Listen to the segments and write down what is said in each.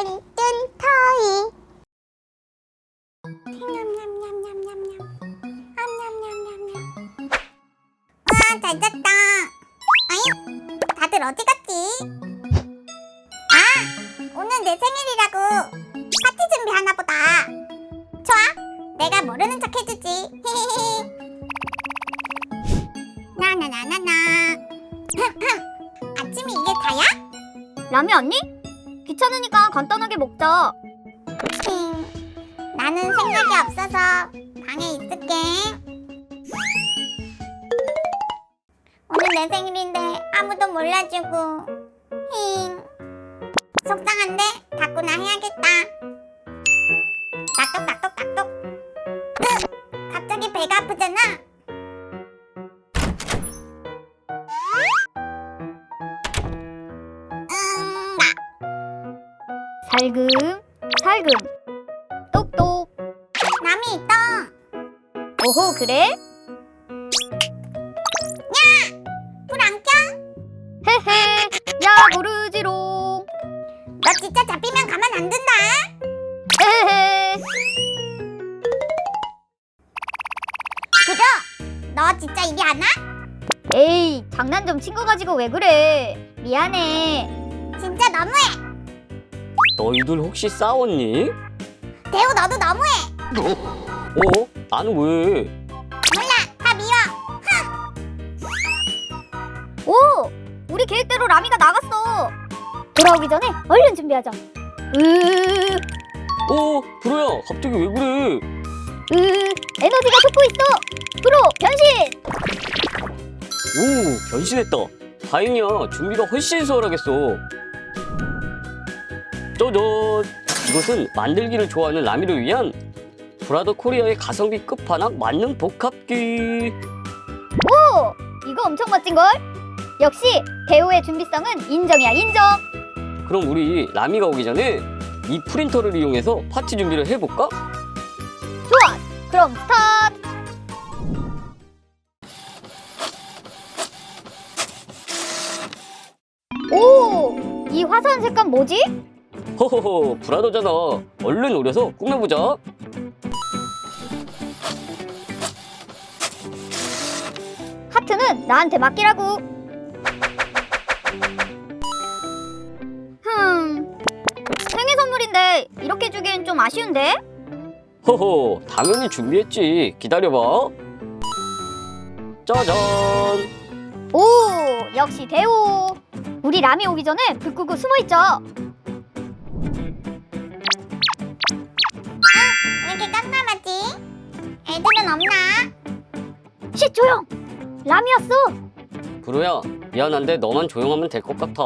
토이. 냠냠냠냠냠냠. 냠냠냠냠냠. 와, 잘 잤다. 아잉? 다들 어디 갔지? 아, 오늘 내 생일이라고 파티 준비하나 보다. 좋아, 내가 모르는 척 해주지. 히히히. 나나나나나. 아침이 이게 다야? 라미 언니? 귀찮으니까 간단하게 먹자. 나는 생각이 없어서 방에 있을게. 오늘 내 생일인데 아무도 몰라주고. 속상한데 닫고나 해야겠다. 낙독. 갑자기 배가 아프잖아. 살금 똑똑. 남이 있다. 오호, 그래? 불 안 켜? 헤헤, 야 모르지롱. 너 진짜 잡히면 가만 안 둔다. 헤헤. 그려, 너 진짜 이리 안 와? 에이, 장난 좀 친 거 가지고 왜 그래? 미안해. 진짜 너무해. 너희들 혹시 싸웠니? 대우, 너도 너무해. 어? 나는 왜? 몰라, 다 미워. 오, 우리 계획대로 라미가 나갔어. 돌아오기 전에 얼른 준비하자. 브로야, 갑자기 왜 그래? 에너지가 솟고 있어. 브로 변신. 오, 변신했다. 다행이야. 준비가 훨씬 수월하겠어. 짜잔! 이것은 만들기를 좋아하는 라미를 위한 브라더 코리아의 가성비 끝판왕 만능 복합기. 오, 이거 엄청 멋진걸? 역시 대우의 준비성은 인정이야, 인정. 그럼 우리 라미가 오기 전에 이 프린터를 이용해서 파티 준비를 해볼까? 좋아, 그럼 스타트. 오, 이 화사한 색감 뭐지? 허허허, 브라더잖아. 얼른 오려서 꾸며보자. 하트는 나한테 맡기라고. 생일 선물인데 이렇게 주기엔 좀 아쉬운데? 허허, 당연히 준비했지. 기다려봐. 짜잔! 오, 역시 대우. 우리 라미 오기 전에 불 끄고 숨어있자. 왜 이렇게 깜깜하지? 애들은 없나? 쉿, 조용. 라미 왔어. 브로야, 미안한데 너만 조용하면 될 것 같아.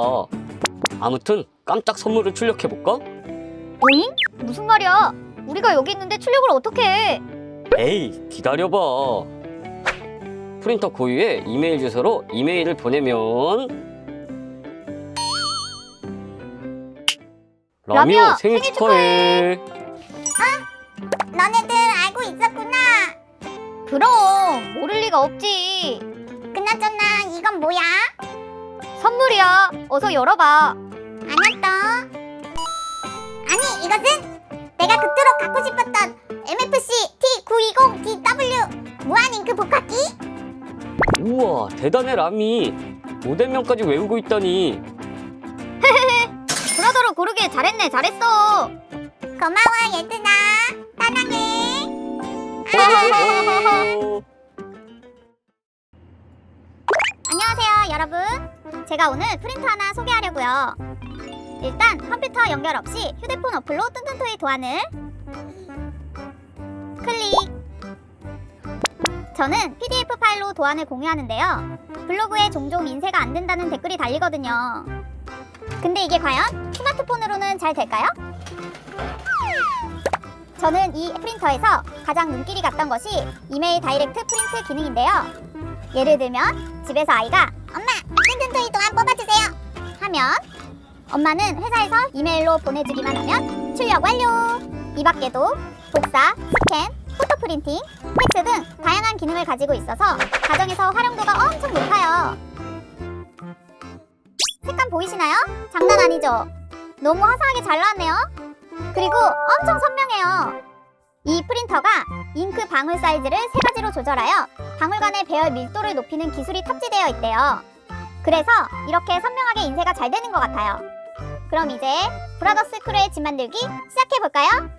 아무튼 깜짝 선물을 출력해볼까? 오잉? 무슨 말이야? 우리가 여기 있는데 출력을 어떻게 해? 에이, 기다려봐. 프린터 고유의 이메일 주소로 이메일을 보내면 라미야, 생일 축하해. 너네들 알고 있었구나. 그럼 모를 리가 없지. 그나저나 이건 뭐야? 선물이야. 어서 열어봐. 알았어. 아니, 이것은 내가 그토록 갖고 싶었던 MFC T920DW 무한 잉크 복합기? 우와, 대단해 라미. 모델명까지 외우고 있다니. 브라더로 고르길 잘했네, 잘했어. 고마워 얘들아. 사랑해. 안녕하세요 여러분. 제가 오늘 프린터 하나 소개하려고요. 일단 컴퓨터 연결 없이 휴대폰 어플로 뚠뚠토이 도안을 클릭. 저는 PDF 파일로 도안을 공유하는데요. 블로그에 종종 인쇄가 안 된다는 댓글이 달리거든요. 근데 이게 과연 스마트폰으로는 잘 될까요? 저는 이 프린터에서 가장 눈길이 갔던 것이 이메일 다이렉트 프린트 기능인데요. 예를 들면 집에서 아이가 엄마, 뚠뚠토이 도안 뽑아주세요 하면 엄마는 회사에서 이메일로 보내주기만 하면 출력 완료! 이 밖에도 복사, 스캔, 포토 프린팅, 팩스 등 다양한 기능을 가지고 있어서 가정에서 활용도가 엄청 높아요. 색감 보이시나요? 장난 아니죠? 너무 화사하게 잘 나왔네요. 그리고 엄청 선명해요. 이 프린터가 잉크 방울 사이즈를 3가지로 조절하여 방울간의 배열 밀도를 높이는 기술이 탑재되어 있대요. 그래서 이렇게 선명하게 인쇄가 잘 되는 것 같아요. 그럼 이제 브라더스 크루의 집 만들기 시작해볼까요?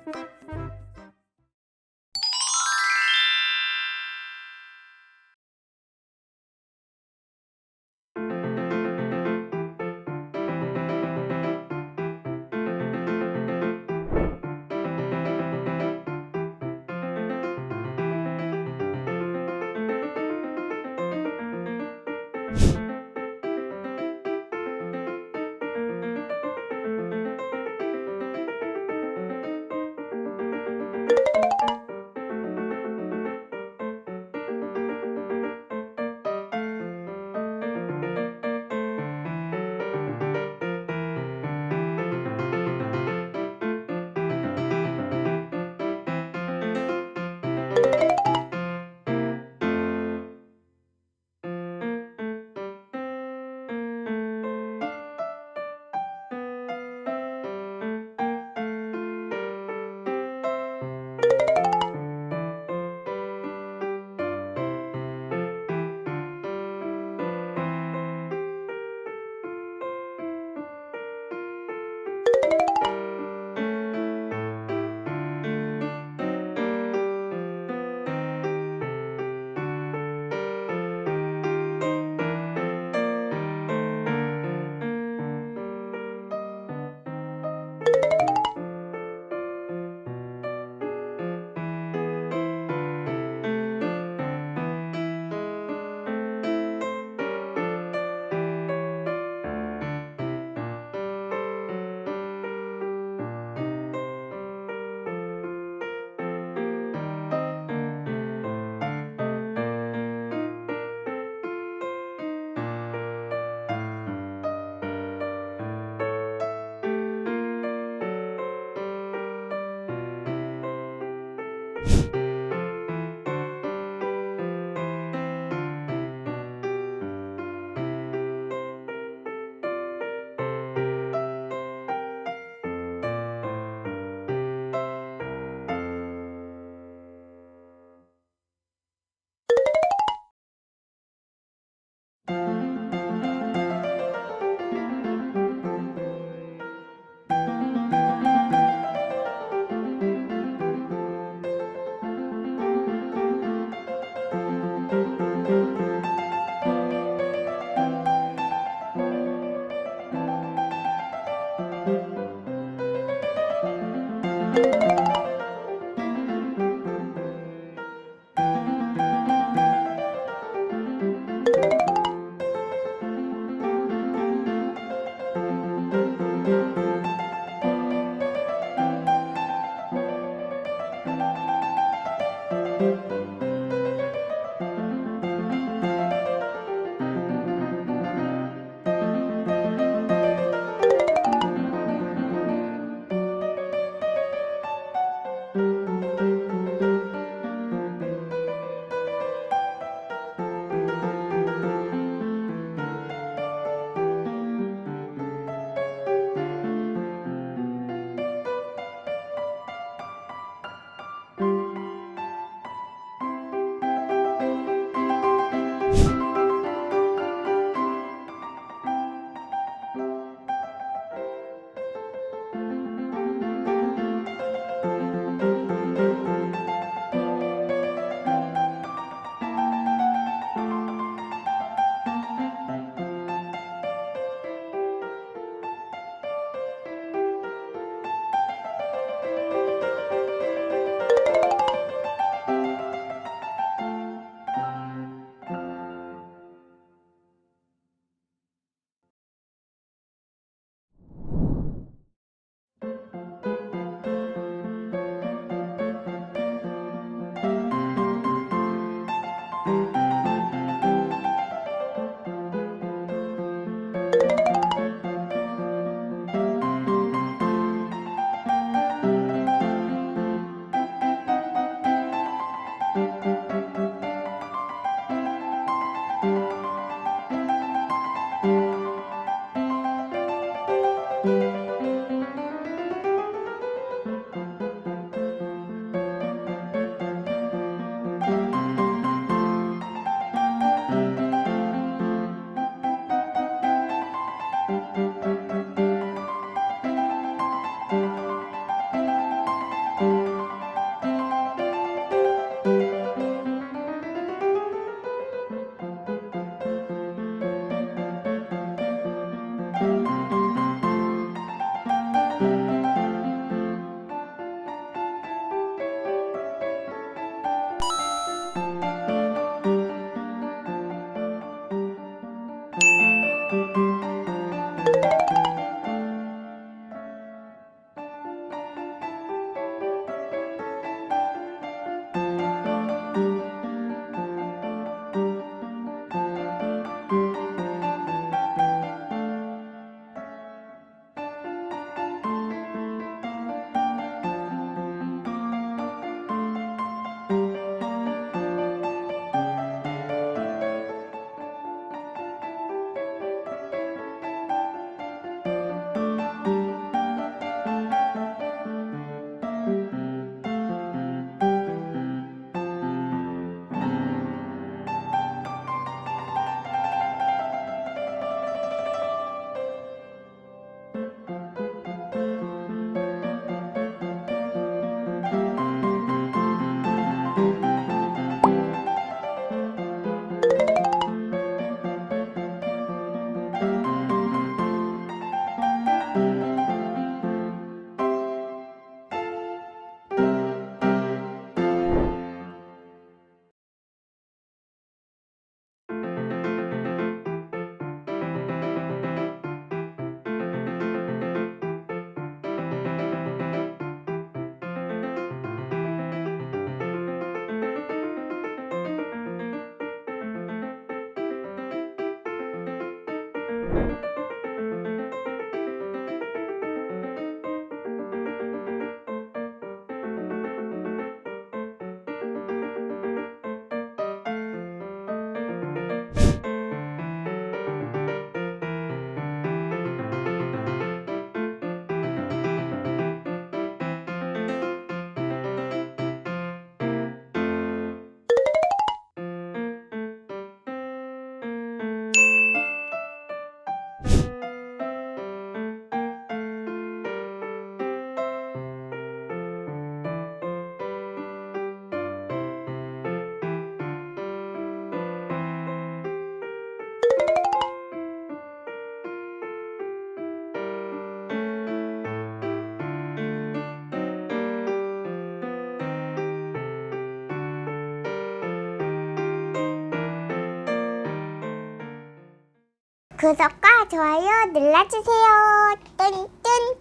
구독과 좋아요 눌러주세요. 뚠뚠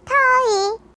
터이.